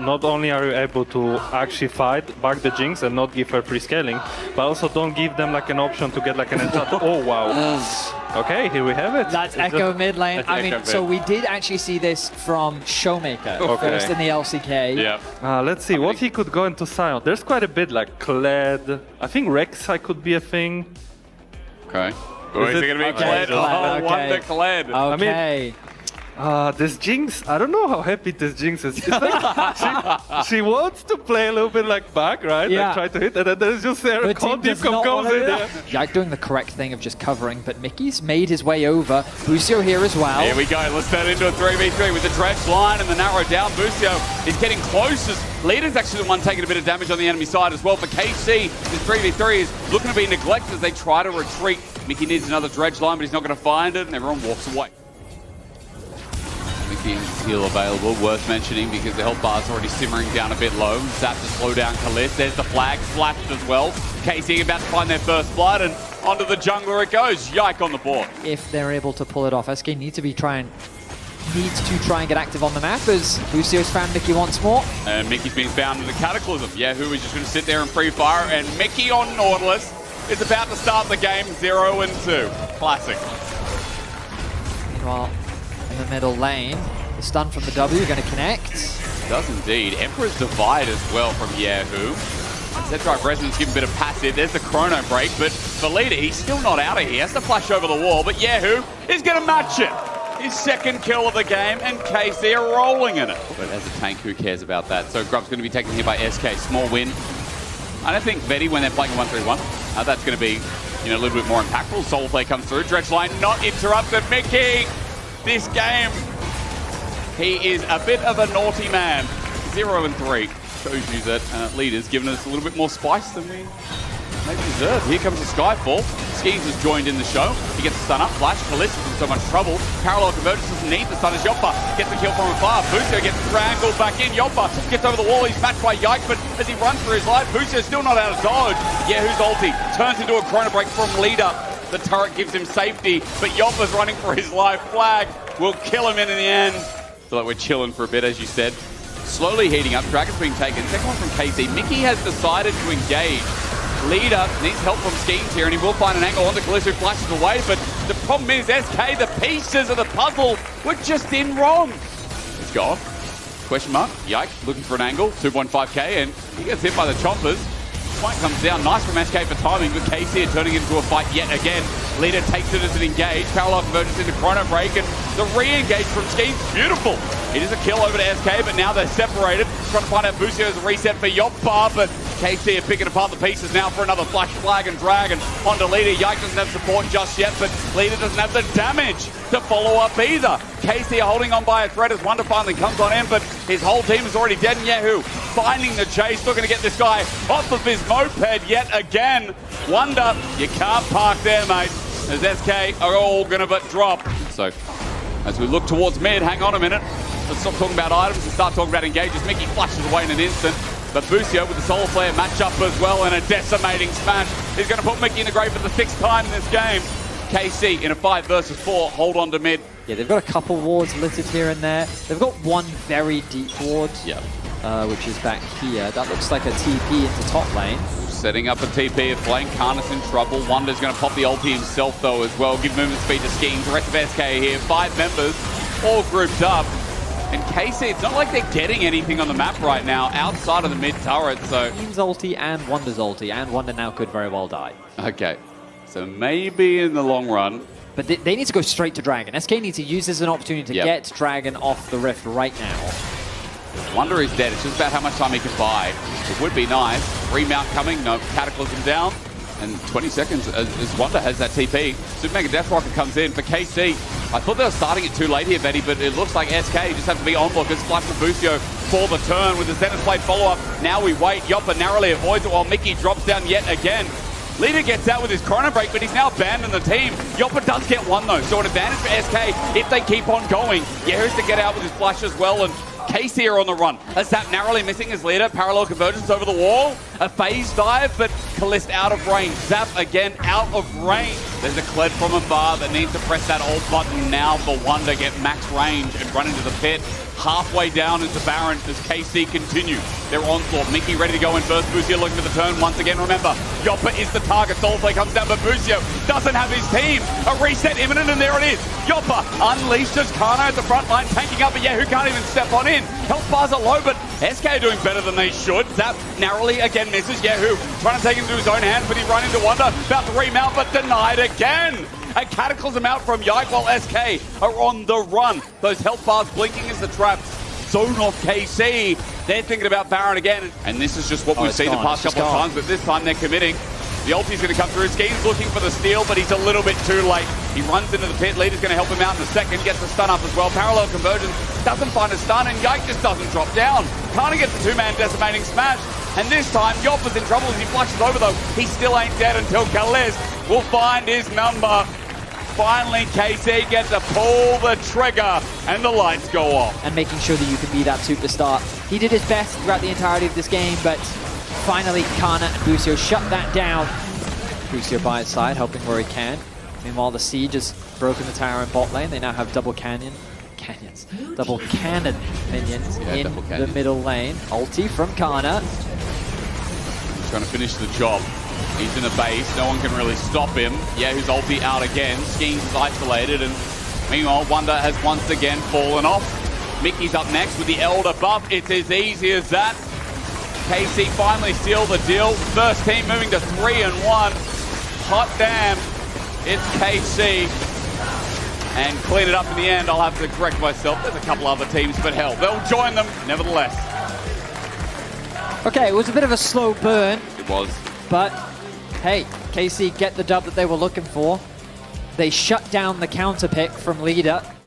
not only are you able to actually fight back the Jinx and not give her free scaling, but also don't give them like an option to get like an enchant. Oh wow. Okay, here we have it. That's Echo mid lane. I mean, so we did actually see this from Showmaker first in the LCK. Yeah. Let's see what he could go into Sion. There's quite a bit like Kled. I think Rek'Sai could be a thing. Okay. Oh, is it going to be Kled? Oh, Wonder Kled. Okay. I mean, this Jinx, I don't know how happy this Jinx is. It's like she wants to play a little bit like back, right? Yeah. Like try to hit, and then there's just Sarah comes in. Yike doing the correct thing of just covering, but Mickey's made his way over. Busio here as well. Here we go. Let's turn into a 3v3 with the Dredge line and the narrow down. Busio is getting close. Leader's actually the one taking a bit of damage on the enemy side as well. For KC, this 3v3 is looking to be neglected as they try to retreat. Mickey needs another Dredge line, but he's not going to find it, and everyone walks away. Mickey's heal available, worth mentioning because the health bar's already simmering down a bit low. Zap to slow down Kalist. There's the flag, flashed as well. KC about to find their first blood, and onto the jungler it goes. Yike on the board. If they're able to pull it off, SK needs to try and get active on the map as Busio's found Mickey once more. And Mickey's being found in the Cataclysm. Yahoo is just going to sit there and free fire, and Mickey on Nautilus is about to start the game 0-2. Classic. Meanwhile, in the middle lane, the stun from the W going to connect. Does indeed. Emperor's Divide as well from Yahoo. Zedrive Resonance giving a bit of passive. There's the Chrono Break, but for Leader, he's still not out of here. He has to flash over the wall, but Yahoo is going to match it. His second kill of the game, and KC are rolling in it. But as a tank, who cares about that? So Grub's going to be taken here by SK. Small win. I don't think Vedi, when they're playing 1-3-1, that's going to be a little bit more impactful. Soul Play comes through. Dredge line not interrupted. Mickey, this game, he is a bit of a naughty man. 0-3. Shows you that Leader's given us a little bit more spice than we maybe deserve. Here comes the Skyfall. Skeez has joined in the show. He gets the stun up. Flash. Kalist is in so much trouble. Parallel Convergence doesn't need the stun as Yoppa gets the kill from afar. Busio gets strangled back in. Yoppa gets over the wall. He's matched by Yike, but as he runs for his life, Busio's still not out of dodge. Yahoo's ulti turns into a Chrono Break from Leader. The turret gives him safety, but Yoppa's running for his life. Flag will kill him in the end. Feel like we're chilling for a bit, as you said. Slowly heating up. Dragon's being taken. Second one from KC. Mickey has decided to engage. Leader needs help from Skeens here, and he will find an angle on the Kalist, who flashes away, but the problem is SK, the pieces of the puzzle were just in wrong. Let's go off. Question mark. Yike looking for an angle. 2.5k, and he gets hit by the chompers. Point comes down. Nice from SK for timing, but KC are turning it into a fight yet again. Leader takes it as an engage. Parallel Convergence into Chrono Break, and the re-engage from Skeens. Beautiful. It is a kill over to SK, but now they're separated. Trying to find out Busio's reset for Yoppa, but KC are picking apart the pieces now for another flash flag and drag, and onto Leader. Yike doesn't have support just yet, but Leader doesn't have the damage to follow up either. KC are holding on by a thread as Wonder finally comes on in, but his whole team is already dead, and Yahoo finding the chase. Still going to get this guy off of his moped yet again. Wonder, you can't park there, mate, as SK are all going to but drop. So as we look towards mid, hang on a minute. Let's stop talking about items and start talking about engages. Mickey flashes away in an instant. But Busio with the Soul Flare matchup as well, and a decimating smash is going to put Mickey in the grave for the 6th time in this game. KC in a 5 versus 4, hold on to mid. Yeah, they've got a couple wards littered here and there. They've got one very deep ward, which is back here. That looks like a TP into top lane. Setting up a TP of Flame. Karna's in trouble. Wonder's going to pop the ulti himself though as well. Give movement speed to Skeens. The rest of SK here. 5 members, all grouped up. And KC, it's not like they're getting anything on the map right now outside of the mid turret, so... Skeens ulti and Wonder's ulti, and Wonder now could very well die. Okay, so maybe in the long run... But they need to go straight to Dragon. SK needs to use this as an opportunity to get Dragon off the Rift right now. Wonder is dead. It's just about how much time he can buy. It would be nice. Remount coming. No, Cataclysm down. And 20 seconds as Wonder has that TP. Super Mega Death Rocket comes in for KC. I thought they were starting it too late here, Betty, but it looks like SK just have to be onlookers. Flash from Busio for the turn with the Zenith Blade follow-up. Now we wait. Yoppa narrowly avoids it while Mickey drops down yet again. Leader gets out with his Chrono Break, but he's now abandoned the team. Yoppa does get one though, so an advantage for SK if they keep on going. Yahoo's to get out with his flash as well, and KC are on the run. A Zap narrowly missing his Leader. Parallel Convergence over the wall. A phase dive, but Kalist out of range. Zap again out of range. There's a Kled from afar that needs to press that alt button now for Wonder, get max range and run into the pit. Halfway down into Baron as KC continue their onslaught. Mickey ready to go in first. Busio looking for the turn once again. Remember, Yoppa is the target. Soulflake comes down, but Busio doesn't have his team. A reset imminent, and there it is. Yoppa unleashes Kana at the front line, tanking up, but Yahoo can't even step on in. Health bars are low, but SK are doing better than they should. Zap narrowly again misses. Yahoo trying to take him into his own hands, but he run into Wonder. About to remount, but denied again. A cataclysm out from Yike while SK are on the run. Those health bars blinking as the traps zone off KC. They're thinking about Baron again. And this is just what we've seen the past couple of times, but this time they're committing. The ulti's going to come through. Skeen's looking for the steal, but he's a little bit too late. He runs into the pit. Leader's going to help him out in a second. Gets the stun up as well. Parallel conversion. Doesn't find a stun, and Yike just doesn't drop down. Kana gets the two-man decimating smash. And this time, Yoppa's in trouble as he flushes over, though. He still ain't dead until Kalez will find his number. Finally, KC gets to pull the trigger, and the lights go off. And making sure that you can be that superstar. He did his best throughout the entirety of this game, but finally, Kana and Busio shut that down. Busio by his side, helping where he can. Meanwhile, the Siege has broken the tower in bot lane. They now have double cannon minions in the middle lane. Ulti from Kana. He's trying to finish the job. He's in the base, no one can really stop him. Yahoo's ulti out again. Skeens is isolated, and meanwhile, Wonder has once again fallen off. Mickey's up next with the Elder buff. It's as easy as that. KC finally sealed the deal. First team moving to 3-1. Hot damn, it's KC. And clean it up in the end. I'll have to correct myself. There's a couple other teams, but hell, they'll join them nevertheless. Okay, it was a bit of a slow burn. It was. But hey, KC get the dub that they were looking for. They shut down the counter pick from Leader.